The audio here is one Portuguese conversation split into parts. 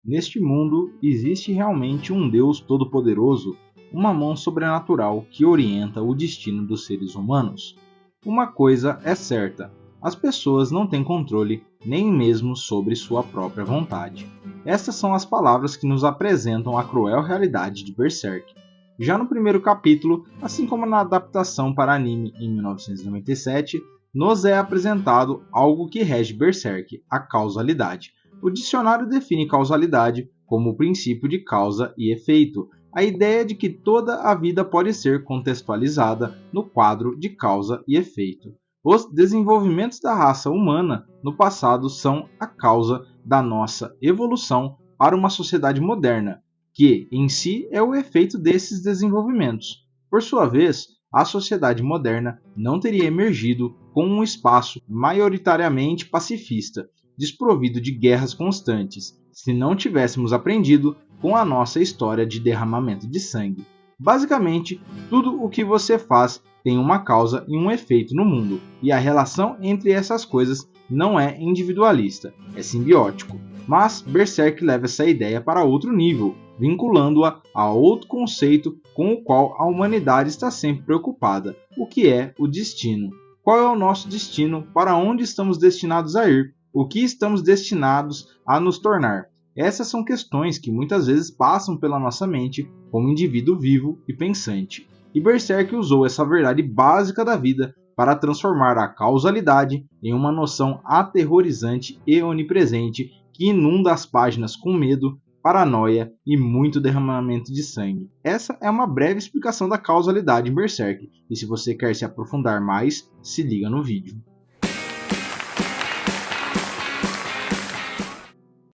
Neste mundo, existe realmente um Deus todo-poderoso, uma mão sobrenatural que orienta o destino dos seres humanos. Uma coisa é certa: as pessoas não têm controle nem mesmo sobre sua própria vontade. Estas são as palavras que nos apresentam a cruel realidade de Berserk. Já no primeiro capítulo, assim como na adaptação para anime em 1997, nos é apresentado algo que rege Berserk: a causalidade. O dicionário define causalidade como o princípio de causa e efeito, a ideia de que toda a vida pode ser contextualizada no quadro de causa e efeito. Os desenvolvimentos da raça humana no passado são a causa da nossa evolução para uma sociedade moderna, que em si é o efeito desses desenvolvimentos. Por sua vez, a sociedade moderna não teria emergido com um espaço maioritariamente pacifista, desprovido de guerras constantes, se não tivéssemos aprendido com a nossa história de derramamento de sangue. Basicamente, tudo o que você faz tem uma causa e um efeito no mundo, e a relação entre essas coisas não é individualista, é simbiótico. Mas Berserk leva essa ideia para outro nível, vinculando-a a outro conceito com o qual a humanidade está sempre preocupada, o que é o destino. Qual é o nosso destino? Para onde estamos destinados a ir? O que estamos destinados a nos tornar? Essas são questões que muitas vezes passam pela nossa mente como indivíduo vivo e pensante. E Berserk usou essa verdade básica da vida para transformar a causalidade em uma noção aterrorizante e onipresente que inunda as páginas com medo, paranoia e muito derramamento de sangue. Essa é uma breve explicação da causalidade em Berserk, e se você quer se aprofundar mais, se liga no vídeo.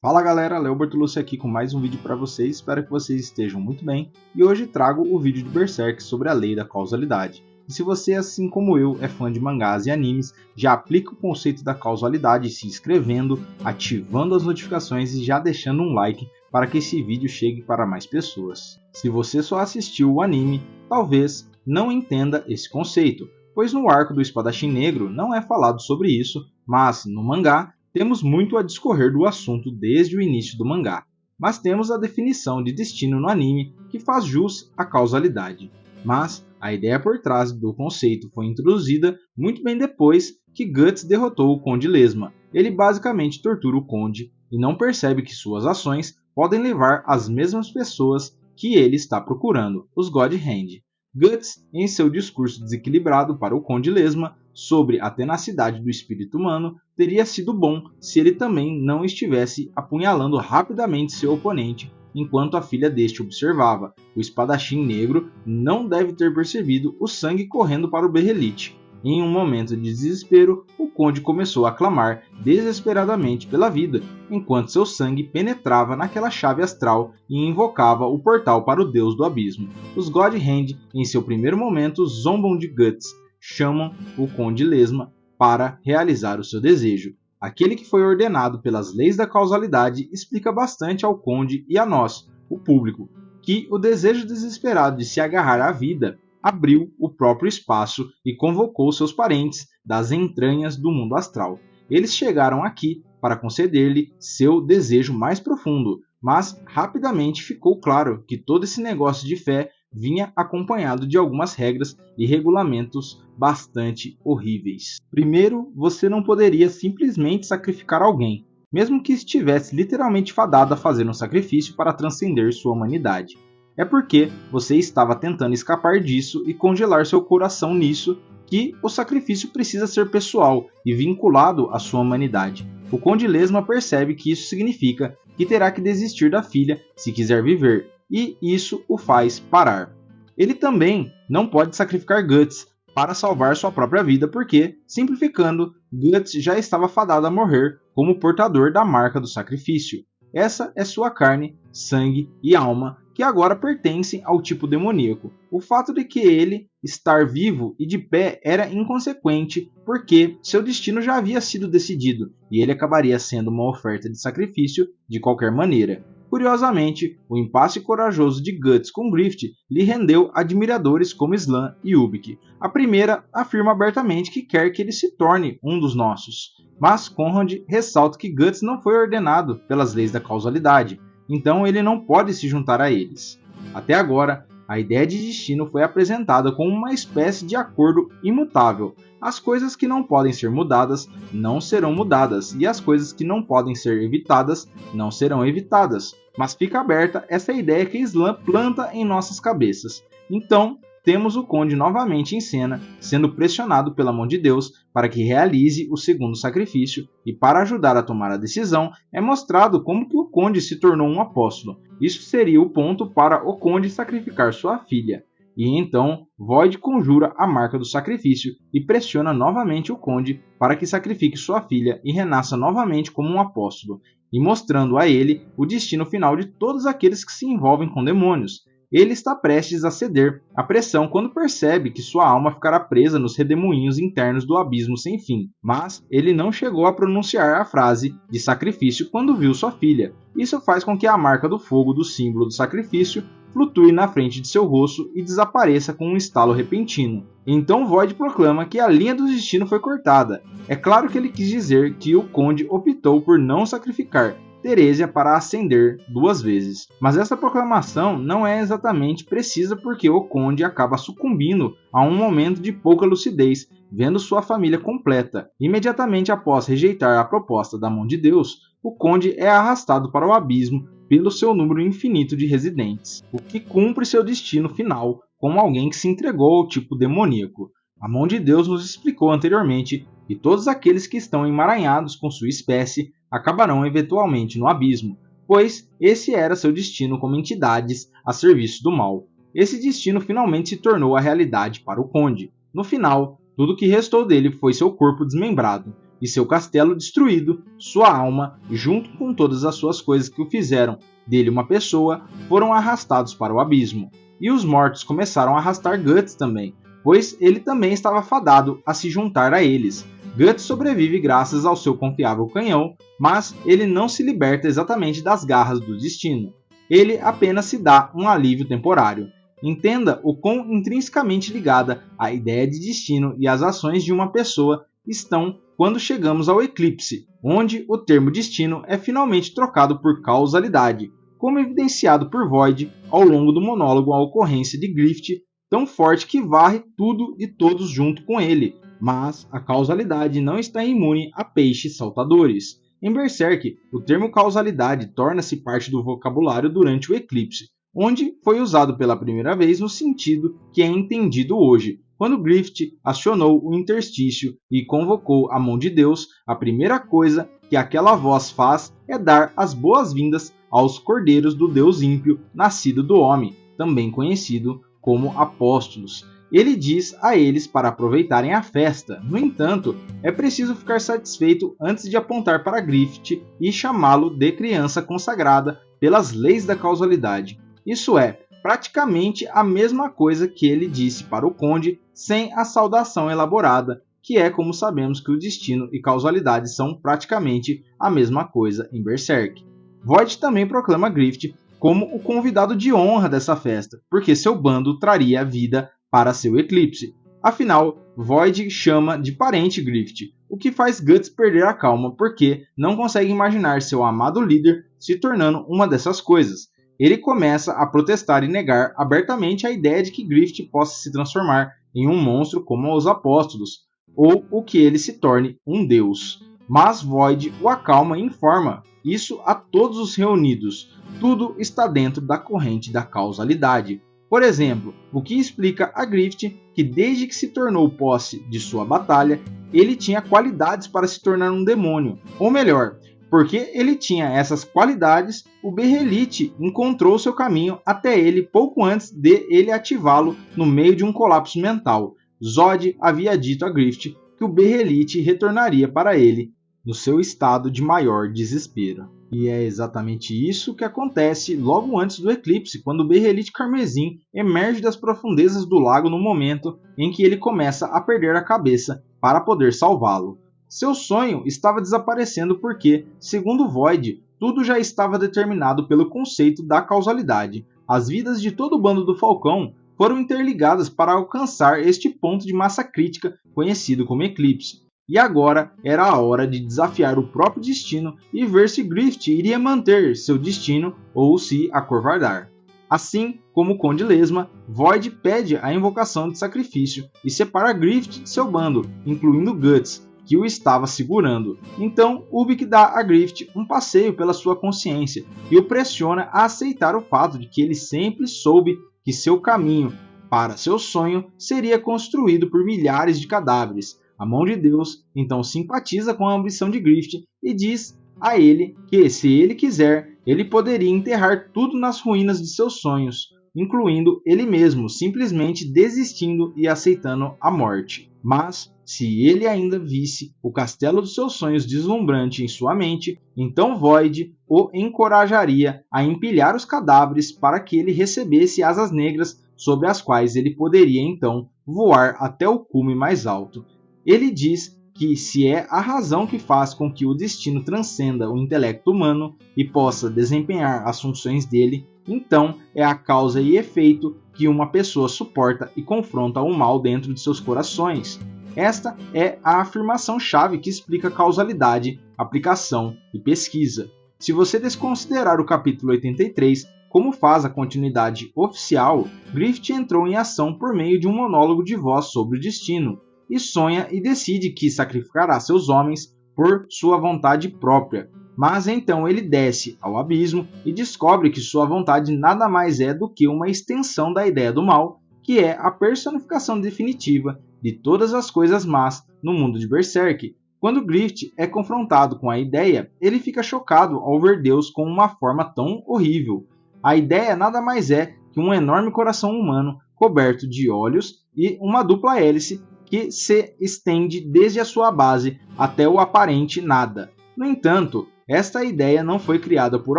Fala galera, Léo Bertolucci aqui com mais um vídeo para vocês, espero que vocês estejam muito bem, e hoje trago o vídeo de Berserk sobre a lei da causalidade. E se você, assim como eu, é fã de mangás e animes, já aplica o conceito da causalidade se inscrevendo, ativando as notificações e já deixando um like para que esse vídeo chegue para mais pessoas. Se você só assistiu o anime, talvez não entenda esse conceito, pois no arco do Espadachim Negro não é falado sobre isso, mas no mangá temos muito a discorrer do assunto desde o início do mangá, mas temos a definição de destino no anime que faz jus à causalidade. Mas a ideia por trás do conceito foi introduzida muito bem depois que Guts derrotou o Conde Lesma. Ele basicamente tortura o Conde e não percebe que suas ações podem levar as mesmas pessoas que ele está procurando, os God Hand. Guts, em seu discurso desequilibrado para o Conde Lesma sobre a tenacidade do espírito humano, teria sido bom se ele também não estivesse apunhalando rapidamente seu oponente enquanto a filha deste observava. O Espadachim Negro não deve ter percebido o sangue correndo para o Berrelite. Em um momento de desespero, o Conde começou a clamar desesperadamente pela vida, enquanto seu sangue penetrava naquela chave astral e invocava o portal para o Deus do Abismo. Os God Hand, em seu primeiro momento, zombam de Guts, chamam o Conde Lesma para realizar o seu desejo. Aquele que foi ordenado pelas leis da causalidade explica bastante ao Conde e a nós, o público, que o desejo desesperado de se agarrar à vida abriu o próprio espaço e convocou seus parentes das entranhas do mundo astral. Eles chegaram aqui para conceder-lhe seu desejo mais profundo, mas rapidamente ficou claro que todo esse negócio de fé vinha acompanhado de algumas regras e regulamentos bastante horríveis. Primeiro, você não poderia simplesmente sacrificar alguém, mesmo que estivesse literalmente fadado a fazer um sacrifício para transcender sua humanidade. É porque você estava tentando escapar disso e congelar seu coração nisso que o sacrifício precisa ser pessoal e vinculado à sua humanidade. O Conde Lesma percebe que isso significa que terá que desistir da filha se quiser viver, e isso o faz parar. Ele também não pode sacrificar Guts para salvar sua própria vida porque, simplificando, Guts já estava fadado a morrer como portador da marca do sacrifício. Essa é sua carne, sangue e alma que agora pertencem ao tipo demoníaco. O fato de que ele estar vivo e de pé era inconsequente porque seu destino já havia sido decidido e ele acabaria sendo uma oferta de sacrifício de qualquer maneira. Curiosamente, o impasse corajoso de Guts com Grift lhe rendeu admiradores como Slan e Ubik. A primeira afirma abertamente que quer que ele se torne um dos nossos, mas Conrad ressalta que Guts não foi ordenado pelas leis da causalidade. então ele não pode se juntar a eles. Até agora, a ideia de destino foi apresentada como uma espécie de acordo imutável. As coisas que não podem ser mudadas não serão mudadas, e as coisas que não podem ser evitadas não serão evitadas. Mas fica aberta essa ideia que Islã planta em nossas cabeças. Então, temos o Conde novamente em cena, sendo pressionado pela mão de Deus para que realize o segundo sacrifício, e para ajudar a tomar a decisão, é mostrado como que o Conde se tornou um apóstolo. Isso seria o ponto para o Conde sacrificar sua filha. E então, Void conjura a marca do sacrifício e pressiona novamente o Conde para que sacrifique sua filha e renasça novamente como um apóstolo, e mostrando a ele o destino final de todos aqueles que se envolvem com demônios. Ele está prestes a ceder à pressão quando percebe que sua alma ficará presa nos redemoinhos internos do abismo sem fim, mas ele não chegou a pronunciar a frase de sacrifício quando viu sua filha. Isso faz com que a marca do fogo do símbolo do sacrifício flutue na frente de seu rosto e desapareça com um estalo repentino. Então Void proclama que a linha do destino foi cortada. É claro que ele quis dizer que o Conde optou por não sacrificar Teresia para ascender 2 vezes. Mas essa proclamação não é exatamente precisa porque o Conde acaba sucumbindo a um momento de pouca lucidez, vendo sua família completa. Imediatamente após rejeitar a proposta da mão de Deus, o Conde é arrastado para o abismo pelo seu número infinito de residentes, o que cumpre seu destino final como alguém que se entregou ao tipo demoníaco. A mão de Deus nos explicou anteriormente que todos aqueles que estão emaranhados com sua espécie acabarão eventualmente no abismo, pois esse era seu destino como entidades a serviço do mal. Esse destino finalmente se tornou a realidade para o Conde. No final, tudo que restou dele foi seu corpo desmembrado e seu castelo destruído, sua alma, junto com todas as suas coisas que o fizeram dele uma pessoa, foram arrastados para o abismo. E os mortos começaram a arrastar Guts também, pois ele também estava fadado a se juntar a eles. Guts sobrevive graças ao seu confiável canhão, mas ele não se liberta exatamente das garras do destino. Ele apenas se dá um alívio temporário. Entenda o quão intrinsecamente ligada a ideia de destino e as ações de uma pessoa estão quando chegamos ao eclipse, onde o termo destino é finalmente trocado por causalidade, como evidenciado por Void ao longo do monólogo a ocorrência de Grift, tão forte que varre tudo e todos junto com ele. Mas a causalidade não está imune a peixes saltadores. Em Berserk, o termo causalidade torna-se parte do vocabulário durante o eclipse, onde foi usado pela primeira vez no sentido que é entendido hoje. Quando Grift acionou o interstício e convocou a mão de Deus, a primeira coisa que aquela voz faz é dar as boas-vindas aos cordeiros do Deus ímpio nascido do homem, também conhecido como apóstolos. Ele diz a eles para aproveitarem a festa. No entanto, é preciso ficar satisfeito antes de apontar para Grift e chamá-lo de criança consagrada pelas leis da causalidade. Isso é praticamente a mesma coisa que ele disse para o Conde, sem a saudação elaborada, que é como sabemos que o destino e causalidade são praticamente a mesma coisa em Berserk. Void também proclama Grift como o convidado de honra dessa festa, porque seu bando traria vida para seu eclipse. Afinal, Void chama de parente Grift, o que faz Guts perder a calma porque não consegue imaginar seu amado líder se tornando uma dessas coisas. Ele começa a protestar e negar abertamente a ideia de que Grift possa se transformar em um monstro como os apóstolos, ou o que ele se torne um deus. Mas Void o acalma e informa isso a todos os reunidos. Tudo está dentro da corrente da causalidade. Por exemplo, o que explica a Grift que desde que se tornou posse de sua batalha, ele tinha qualidades para se tornar um demônio. Ou melhor, porque ele tinha essas qualidades, o Behelit encontrou seu caminho até ele pouco antes de ele ativá-lo no meio de um colapso mental. Zod havia dito a Grift que o Behelit retornaria para ele no seu estado de maior desespero. E é exatamente isso que acontece logo antes do eclipse, quando o Behelit Carmesim emerge das profundezas do lago no momento em que ele começa a perder a cabeça para poder salvá-lo. Seu sonho estava desaparecendo porque, segundo Void, tudo já estava determinado pelo conceito da causalidade. As vidas de todo o bando do Falcão foram interligadas para alcançar este ponto de massa crítica conhecido como eclipse. e agora era a hora de desafiar o próprio destino e ver se Griffith iria manter seu destino ou se acovardar. Assim como o Conde Lesma, Void pede a invocação de sacrifício e separa Griffith de seu bando, incluindo Guts, que o estava segurando. Então, Ubik dá a Griffith um passeio pela sua consciência e o pressiona a aceitar o fato de que ele sempre soube que seu caminho para seu sonho seria construído por milhares de cadáveres. A mão de Deus então simpatiza com a ambição de Griffith e diz a ele que, se ele quiser, ele poderia enterrar tudo nas ruínas de seus sonhos, incluindo ele mesmo, simplesmente desistindo e aceitando a morte. Mas, se ele ainda visse o castelo dos seus sonhos deslumbrante em sua mente, então Void o encorajaria a empilhar os cadáveres para que ele recebesse asas negras sobre as quais ele poderia então voar até o cume mais alto. Ele diz que, se é a razão que faz com que o destino transcenda o intelecto humano e possa desempenhar as funções dele, então é a causa e efeito que uma pessoa suporta e confronta o mal dentro de seus corações. Esta é a afirmação-chave que explica causalidade, aplicação e pesquisa. Se você desconsiderar o capítulo 83, como faz a continuidade oficial, Griffith entrou em ação por meio de um monólogo de voz sobre o destino, e sonha e decide que sacrificará seus homens por sua vontade própria. Mas então ele desce ao abismo e descobre que sua vontade nada mais é do que uma extensão da ideia do mal, que é a personificação definitiva de todas as coisas más no mundo de Berserk. Quando Griffith é confrontado com a ideia, ele fica chocado ao ver Deus com uma forma tão horrível. A ideia nada mais é que um enorme coração humano coberto de olhos e uma dupla hélice que se estende desde a sua base até o aparente nada. No entanto, esta ideia não foi criada por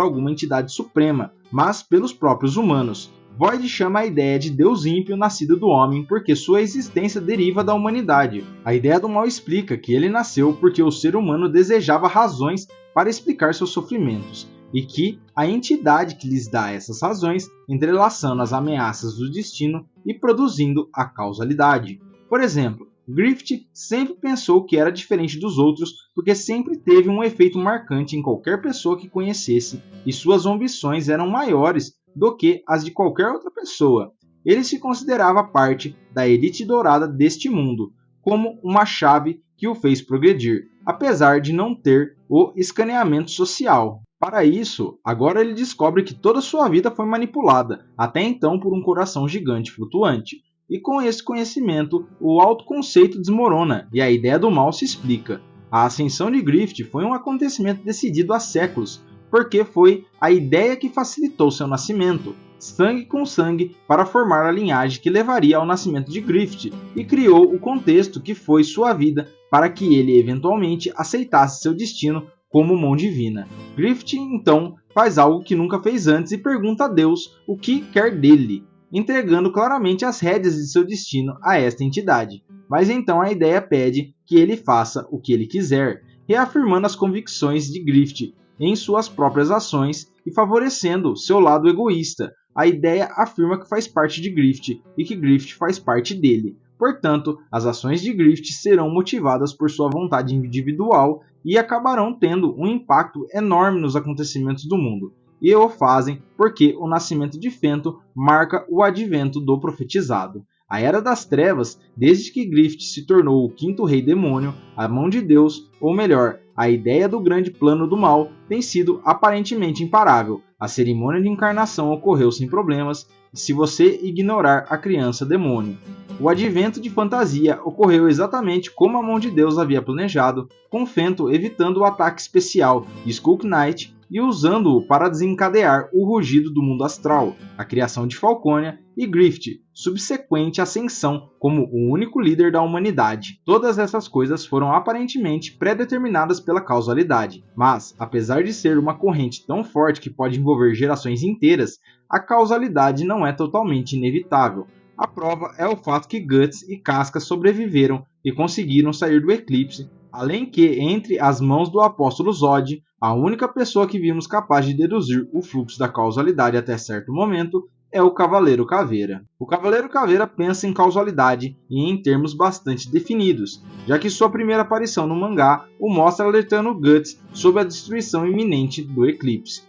alguma entidade suprema, mas pelos próprios humanos. Void chama a ideia de Deus ímpio nascido do homem porque sua existência deriva da humanidade. A ideia do mal explica que ele nasceu porque o ser humano desejava razões para explicar seus sofrimentos, e que a entidade que lhes dá essas razões, entrelaçando as ameaças do destino e produzindo a causalidade. Por exemplo, Griffith sempre pensou que era diferente dos outros porque sempre teve um efeito marcante em qualquer pessoa que conhecesse e suas ambições eram maiores do que as de qualquer outra pessoa. Ele se considerava parte da elite dourada deste mundo, como uma chave que o fez progredir, apesar de não ter o escaneamento social. Para isso, agora ele descobre que toda sua vida foi manipulada, até então por um coração gigante flutuante. E com esse conhecimento, o autoconceito desmorona e a ideia do mal se explica. A ascensão de Griffith foi um acontecimento decidido há séculos, porque foi a ideia que facilitou seu nascimento, sangue com sangue, para formar a linhagem que levaria ao nascimento de Griffith e criou o contexto que foi sua vida para que ele eventualmente aceitasse seu destino como mão divina. Griffith então faz algo que nunca fez antes e pergunta a Deus o que quer dele, entregando claramente as rédeas de seu destino a esta entidade. Mas então a ideia pede que ele faça o que ele quiser, reafirmando as convicções de Griffith em suas próprias ações e favorecendo seu lado egoísta. A ideia afirma que faz parte de Griffith e que Griffith faz parte dele. Portanto, as ações de Griffith serão motivadas por sua vontade individual e acabarão tendo um impacto enorme nos acontecimentos do mundo. E o fazem porque o nascimento de Fento marca o advento do profetizado. A Era das Trevas, desde que Griffith se tornou o quinto rei demônio, a mão de Deus, ou melhor, a ideia do grande plano do mal, tem sido aparentemente imparável. A cerimônia de encarnação ocorreu sem problemas, se você ignorar a criança demônio. O advento de fantasia ocorreu exatamente como a mão de Deus havia planejado, com Fento evitando o ataque especial de Skunk Knight e usando-o para desencadear o rugido do mundo astral, a criação de Falconia e Griffith, subsequente ascensão como o único líder da humanidade. Todas essas coisas foram aparentemente pré-determinadas pela causalidade, mas, apesar de ser uma corrente tão forte que pode envolver gerações inteiras, a causalidade não é totalmente inevitável. A prova é o fato que Guts e Casca sobreviveram e conseguiram sair do eclipse, além que, entre as mãos do apóstolo Zod, a única pessoa que vimos capaz de deduzir o fluxo da causalidade até certo momento é o Cavaleiro Caveira. O Cavaleiro Caveira pensa em causalidade e em termos bastante definidos, já que sua primeira aparição no mangá o mostra alertando Guts sobre a destruição iminente do eclipse.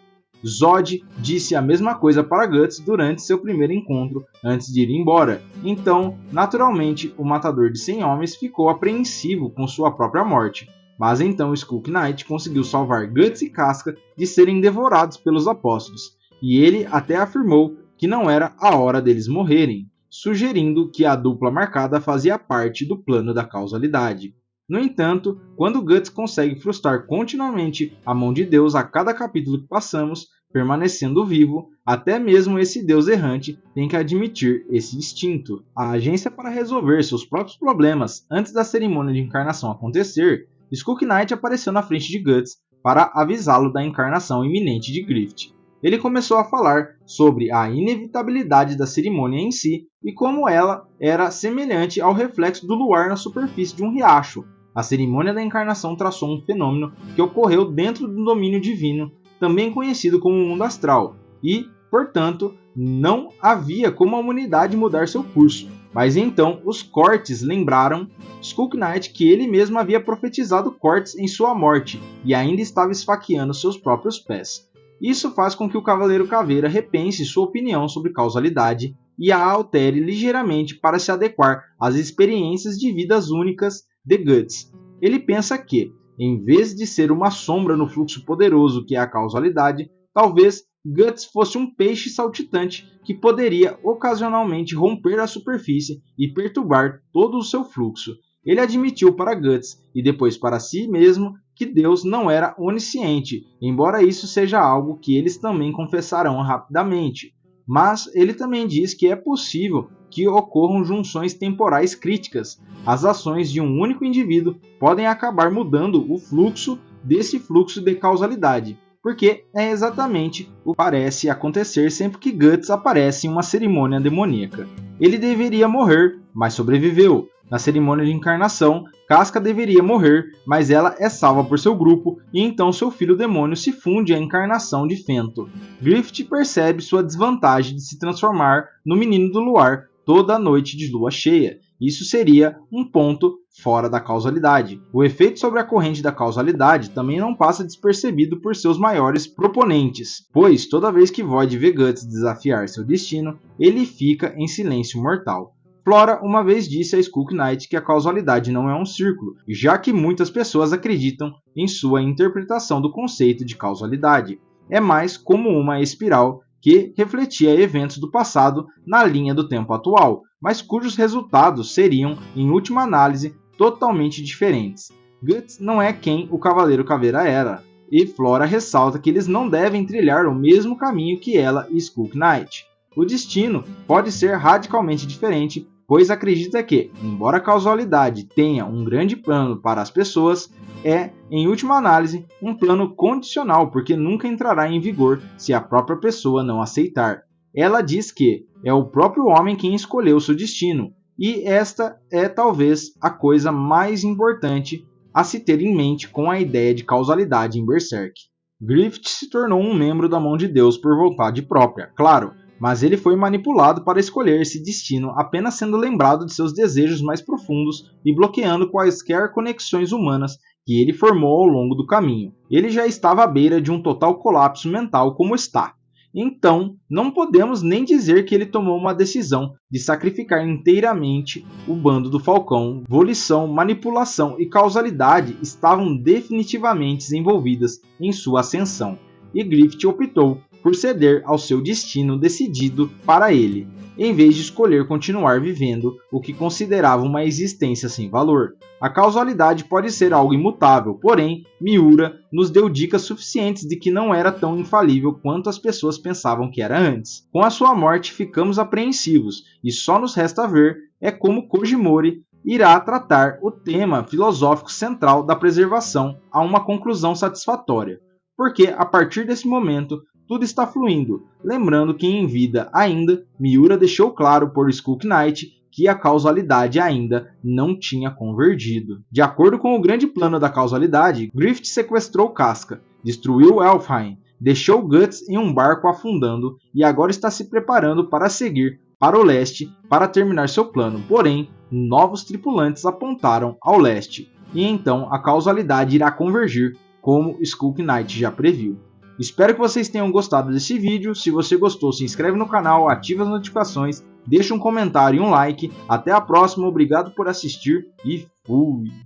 Zod disse a mesma coisa para Guts durante seu primeiro encontro antes de ir embora, então, naturalmente, o matador de 100 homens ficou apreensivo com sua própria morte. Mas então Skunk Knight conseguiu salvar Guts e Casca de serem devorados pelos apóstolos, e ele até afirmou que não era a hora deles morrerem, sugerindo que a dupla marcada fazia parte do plano da causalidade. No entanto, quando Guts consegue frustrar continuamente a mão de Deus a cada capítulo que passamos, permanecendo vivo, até mesmo esse Deus errante tem que admitir esse instinto. A agência para resolver seus próprios problemas antes da cerimônia de encarnação acontecer, Skunk Knight apareceu na frente de Guts para avisá-lo da encarnação iminente de Griffith. Ele começou a falar sobre a inevitabilidade da cerimônia em si e como ela era semelhante ao reflexo do luar na superfície de um riacho. A cerimônia da encarnação traçou um fenômeno que ocorreu dentro do domínio divino, também conhecido como mundo astral, e, portanto, não havia como a humanidade mudar seu curso. Mas então os Cortes lembraram Skunk Knight que ele mesmo havia profetizado cortes em sua morte e ainda estava esfaqueando seus próprios pés. Isso faz com que o Cavaleiro Caveira repense sua opinião sobre causalidade e a altere ligeiramente para se adequar às experiências de vidas únicas de Guts. Ele pensa que, em vez de ser uma sombra no fluxo poderoso que é a causalidade, talvez Guts fosse um peixe saltitante que poderia ocasionalmente romper a superfície e perturbar todo o seu fluxo. Ele admitiu para Guts e depois para si mesmo que Deus não era onisciente, embora isso seja algo que eles também confessarão rapidamente. Mas ele também diz que é possível que ocorram junções temporais críticas. As ações de um único indivíduo podem acabar mudando o fluxo desse fluxo de causalidade, porque é exatamente o que parece acontecer sempre que Guts aparece em uma cerimônia demoníaca. Ele deveria morrer, mas sobreviveu. Na cerimônia de encarnação, Casca deveria morrer, mas ela é salva por seu grupo e então seu filho demônio se funde à encarnação de Fento. Griffith percebe sua desvantagem de se transformar no menino do luar toda a noite de lua cheia. Isso seria um ponto fora da causalidade. O efeito sobre a corrente da causalidade também não passa despercebido por seus maiores proponentes, pois toda vez que Void vê Guts desafiar seu destino, ele fica em silêncio mortal. Flora uma vez disse a Skunk Knight que a causalidade não é um círculo, já que muitas pessoas acreditam em sua interpretação do conceito de causalidade. É mais como uma espiral que refletia eventos do passado na linha do tempo atual, mas cujos resultados seriam, em última análise, totalmente diferentes. Guts não é quem o Cavaleiro Caveira era, e Flora ressalta que eles não devem trilhar o mesmo caminho que ela e Skunk Knight. O destino pode ser radicalmente diferente, pois acredita que, embora a causalidade tenha um grande plano para as pessoas, é, em última análise, um plano condicional, porque nunca entrará em vigor se a própria pessoa não aceitar. Ela diz que é o próprio homem quem escolheu seu destino, e esta é talvez a coisa mais importante a se ter em mente com a ideia de causalidade em Berserk. Griffith se tornou um membro da mão de Deus por vontade própria, claro, mas ele foi manipulado para escolher esse destino apenas sendo lembrado de seus desejos mais profundos e bloqueando quaisquer conexões humanas que ele formou ao longo do caminho. Ele já estava à beira de um total colapso mental como está. Então, não podemos nem dizer que ele tomou uma decisão de sacrificar inteiramente o bando do Falcão. Volição, manipulação e causalidade estavam definitivamente envolvidas em sua ascensão, e Griffith optou por ceder ao seu destino decidido para ele, em vez de escolher continuar vivendo o que considerava uma existência sem valor. A causalidade pode ser algo imutável, porém, Miura nos deu dicas suficientes de que não era tão infalível quanto as pessoas pensavam que era antes. Com a sua morte, ficamos apreensivos, e só nos resta ver como Kojimori irá tratar o tema filosófico central da preservação a uma conclusão satisfatória, porque a partir desse momento tudo está fluindo, lembrando que em vida ainda, Miura deixou claro por Skunk Knight que a causalidade ainda não tinha convergido. De acordo com o grande plano da causalidade, Griffith sequestrou Casca, destruiu Elfheim, deixou Guts em um barco afundando e agora está se preparando para seguir para o leste para terminar seu plano. Porém, novos tripulantes apontaram ao leste e então a causalidade irá convergir, como Skunk Knight já previu. Espero que vocês tenham gostado desse vídeo. Se você gostou, se inscreve no canal, ativa as notificações, deixa um comentário e um like. Até a próxima, obrigado por assistir e fui!